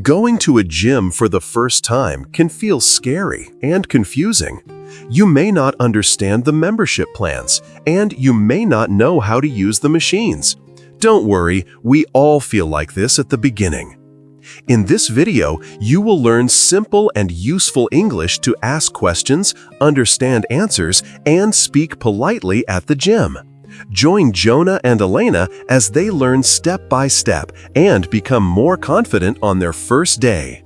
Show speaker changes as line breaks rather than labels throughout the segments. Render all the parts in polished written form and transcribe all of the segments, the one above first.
Going to a gym for the first time can feel scary and confusing. You may not understand the membership plans, and you may not know how to use the machines. Don't worry, we all feel like this at the beginning. In this video, you will learn simple and useful English to ask questions, understand answers, and speak politely at the gym. Join Jonah and Elena as they learn step by step and become more confident on their first day.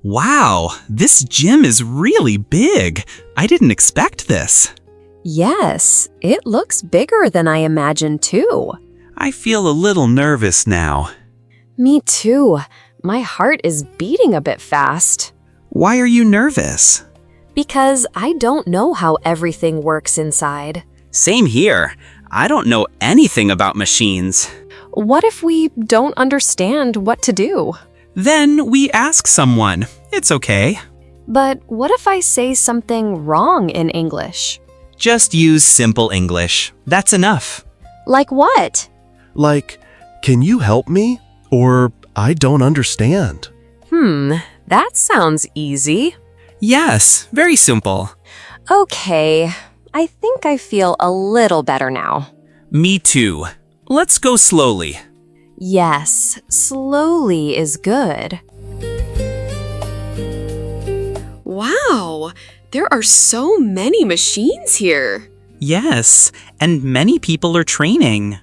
Wow, this gym is really big. I didn't expect this.
Yes, it looks bigger than I imagined too.
I feel a little nervous now.
Me too. My heart is beating a bit fast.
Why are you nervous?
Because I don't know how everything works inside.
Same here. I don't know anything about machines.
What if we don't understand what to do?
Then we ask someone. It's okay.
But what if I say something wrong in English?
Just use simple English. That's enough.
Like what?
Like, can you help me? Or, I don't understand.
That sounds easy.
Yes, very simple.
Okay, I think I feel a little better now.
Me too. Let's go slowly.
Yes, slowly is good.
Wow, there are so many machines here.
Yes, and many people are training.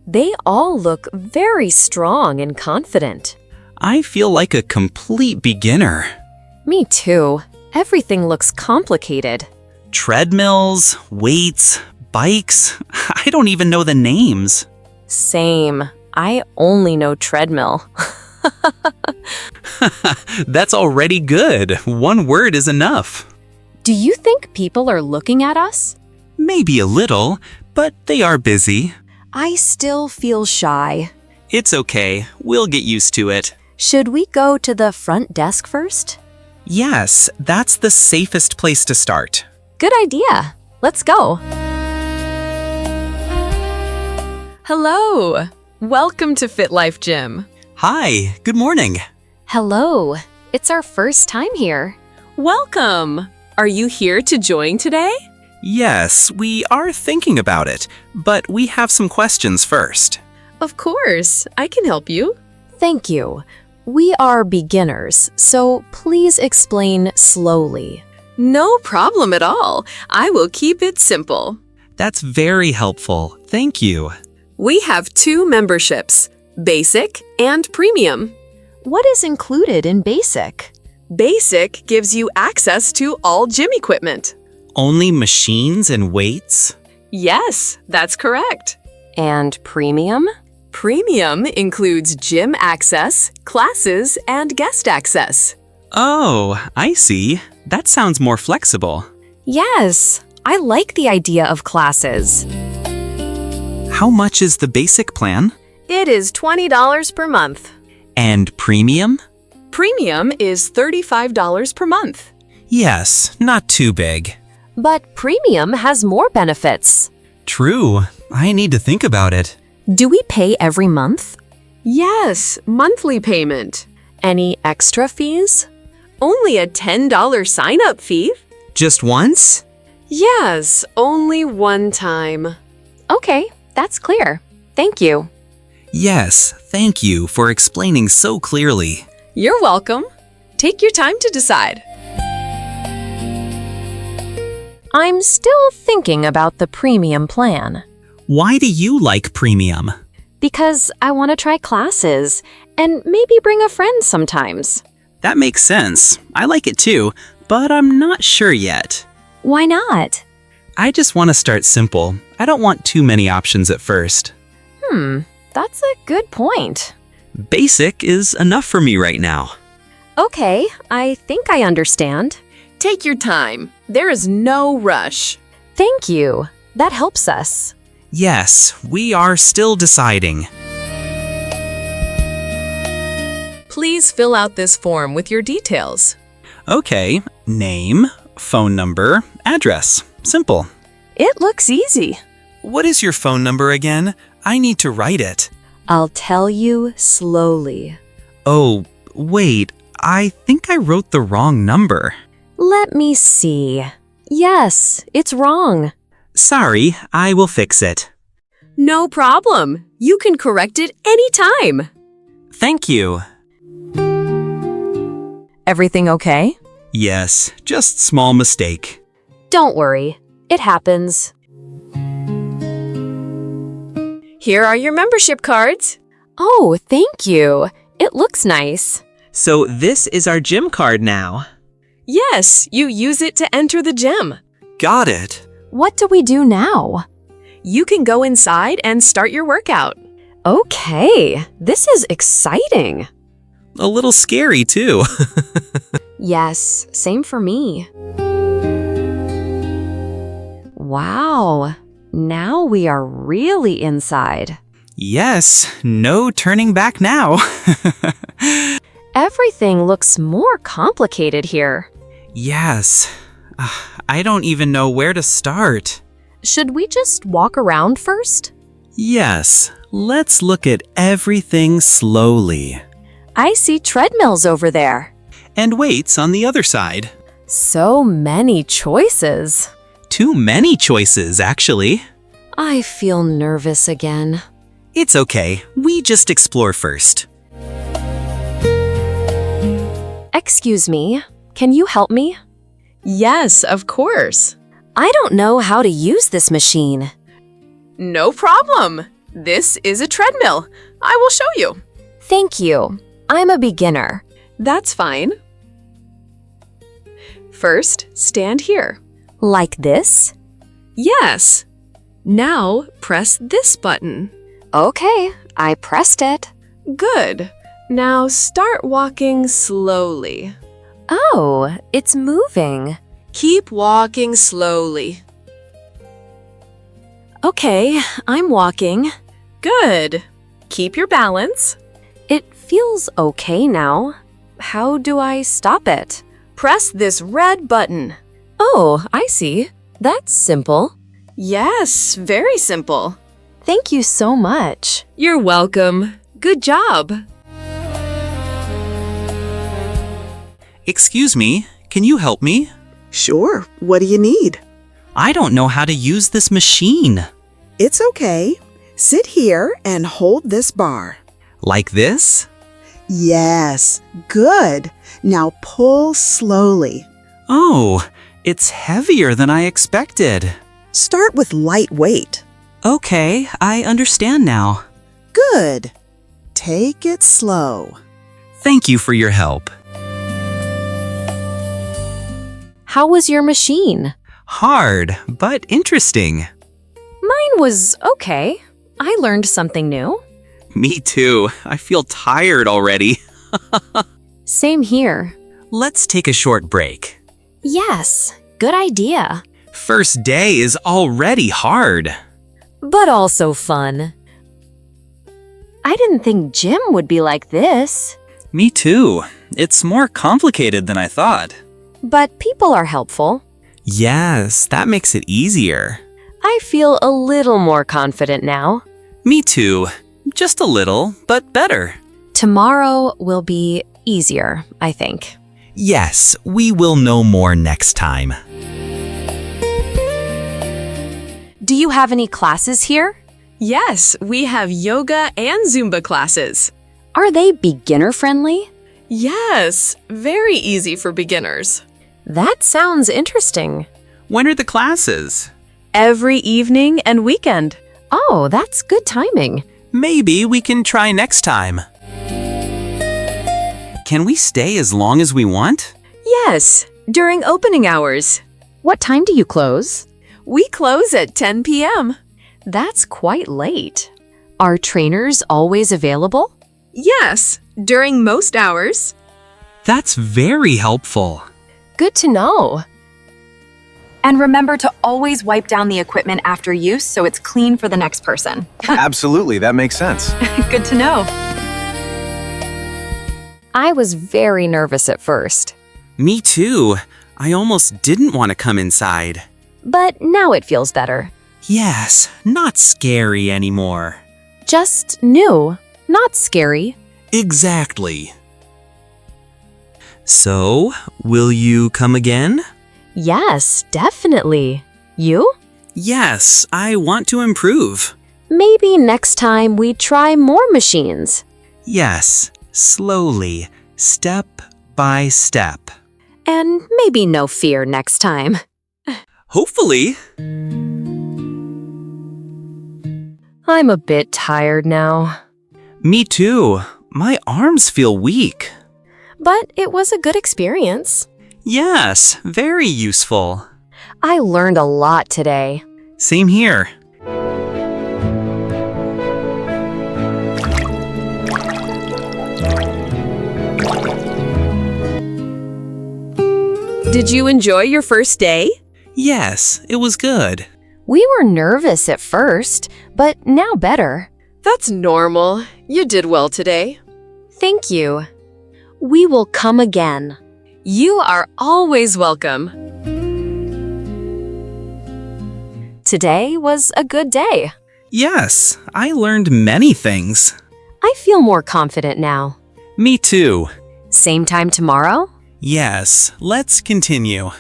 They all look very strong and confident.
I feel like a complete beginner.
Me too. Everything looks complicated.
Treadmills, weights, bikes. I don't even know the names.
Same. I only know treadmill.
That's already good. One word is enough.
Do you think people are looking at us?
Maybe a little, but they are busy.
I still feel shy.
It's okay. We'll get used to it.
Should we go to the front desk first?
Yes, that's the safest place to start.
Good idea. Let's go.
Hello. Welcome to Fit Life Gym.
Hi, good morning.
Hello. It's our first time here.
Welcome. Are you here to join today?
Yes, we are thinking about it, but we have some questions first.
Of course, I can help you.
Thank you. We are beginners, so please explain slowly.
No problem at all. I will keep it simple.
That's very helpful. Thank you.
We have 2 memberships, Basic and Premium.
What is included in Basic?
Basic gives you access to all gym equipment.
Only machines and weights?
Yes, that's correct.
And Premium?
Premium includes gym access, classes, and guest access.
Oh, I see. That sounds more flexible.
Yes, I like the idea of classes.
How much is the basic plan?
It is $20 per month.
And premium?
Premium is $35 per month.
Yes, not too big.
But Premium has more benefits.
True. I need to think about it.
Do we pay every month?
Yes, monthly payment.
Any extra fees?
Only a $10 sign-up fee.
Just once?
Yes, only one time.
Okay, that's clear. Thank you.
Yes, thank you for explaining so clearly.
You're welcome. Take your time to decide.
I'm still thinking about the Premium plan.
Why do you like premium?
Because I want to try classes and maybe bring a friend sometimes.
That makes sense. I like it too, but I'm not sure yet.
Why not?
I just want to start simple. I don't want too many options at first.
That's a good point.
Basic is enough for me right now.
Okay, I think I understand.
Take your time. There is no rush.
Thank you. That helps us.
Yes, we are still deciding.
Please fill out this form with your details.
Okay, name, phone number, address. Simple.
It looks easy.
What is your phone number again? I need to write it.
I'll tell you slowly.
Oh, wait, I think I wrote the wrong number.
Let me see. Yes, it's wrong.
Sorry, I will fix it.
No problem. You can correct it anytime.
Thank you.
Everything okay?
Yes, just small mistake.
Don't worry. It happens.
Here are your membership cards.
Oh, thank you. It looks nice.
So this is our gym card now.
Yes, you use it to enter the gym.
Got it.
What do we do now?
You can go inside and start your workout.
Okay, this is exciting.
A little scary too.
Yes, same for me. Wow, now we are really inside.
Yes, no turning back now.
Everything looks more complicated here.
Yes, I don't even know where to start.
Should we just walk around first?
Yes, let's look at everything slowly.
I see treadmills over there.
And weights on the other side.
So many choices.
Too many choices, actually.
I feel nervous again.
It's okay, we just explore first.
Excuse me, can you help me?
Yes, of course.
I don't know how to use this machine.
No problem. This is a treadmill. I will show you.
Thank you. I'm a beginner.
That's fine. First, stand here.
Like this?
Yes. Now, press this button.
Okay, I pressed it.
Good. Now start walking slowly.
Oh, it's moving.
Keep walking slowly.
Okay, I'm walking.
Good. Keep your balance.
It feels okay now. How do I stop it?
Press this red button.
Oh, I see. That's simple.
Yes, very simple.
Thank you so much.
You're welcome. Good job.
Excuse me, can you help me?
Sure, what do you need?
I don't know how to use this machine.
It's okay. Sit here and hold this bar.
Like this?
Yes, good. Now pull slowly.
Oh, it's heavier than I expected.
Start with light weight.
Okay, I understand now.
Good. Take it slow.
Thank you for your help.
How was your machine?
Hard, but interesting.
Mine was okay. I learned something new.
Me too. I feel tired already.
Same here.
Let's take a short break.
Yes, good idea.
First day is already hard.
But also fun. I didn't think gym would be like this.
Me too. It's more complicated than I thought.
But people are helpful.
Yes, that makes it easier.
I feel a little more confident now.
Me too. Just a little, but better.
Tomorrow will be easier, I think.
Yes, we will know more next time.
Do you have any classes here?
Yes, we have yoga and Zumba classes.
Are they beginner-friendly?
Yes, very easy for beginners.
That sounds interesting.
When are the classes?
Every evening and weekend.
Oh, that's good timing.
Maybe we can try next time. Can we stay as long as we want?
Yes, during opening hours.
What time do you close?
We close at 10 p.m.
That's quite late. Are trainers always available?
Yes, during most hours.
That's very helpful.
Good to know.
And remember to always wipe down the equipment after use so it's clean for the next person.
Absolutely, that makes sense.
Good to know.
I was very nervous at first,
Me too. I almost didn't want to come inside.
but now it feels better.
Yes, not scary anymore.
Just new, not scary.
Exactly. So, will you come again?
Yes, definitely. You?
Yes, I want to improve.
Maybe next time we try more machines.
Yes, slowly, step by step.
And maybe no fear next time.
Hopefully.
I'm a bit tired now.
Me too. My arms feel weak.
But it was a good experience.
Yes, very useful.
I learned a lot today.
Same here.
Did you enjoy your first day?
Yes, it was good.
We were nervous at first, but now better.
That's normal. You did well today.
Thank you. We will come again.
You are always welcome.
Today was a good day.
Yes, I learned many things.
I feel more confident now.
Me too.
Same time tomorrow?
Yes, let's continue.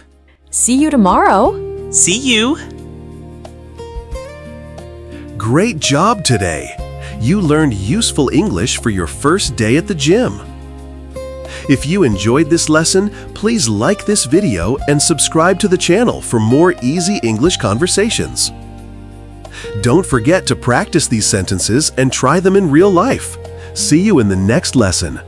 See you tomorrow.
See you.
Great job today! You learned useful English for your first day at the gym. If you enjoyed this lesson, please like this video and subscribe to the channel for more easy English conversations. Don't forget to practice these sentences and try them in real life. See you in the next lesson.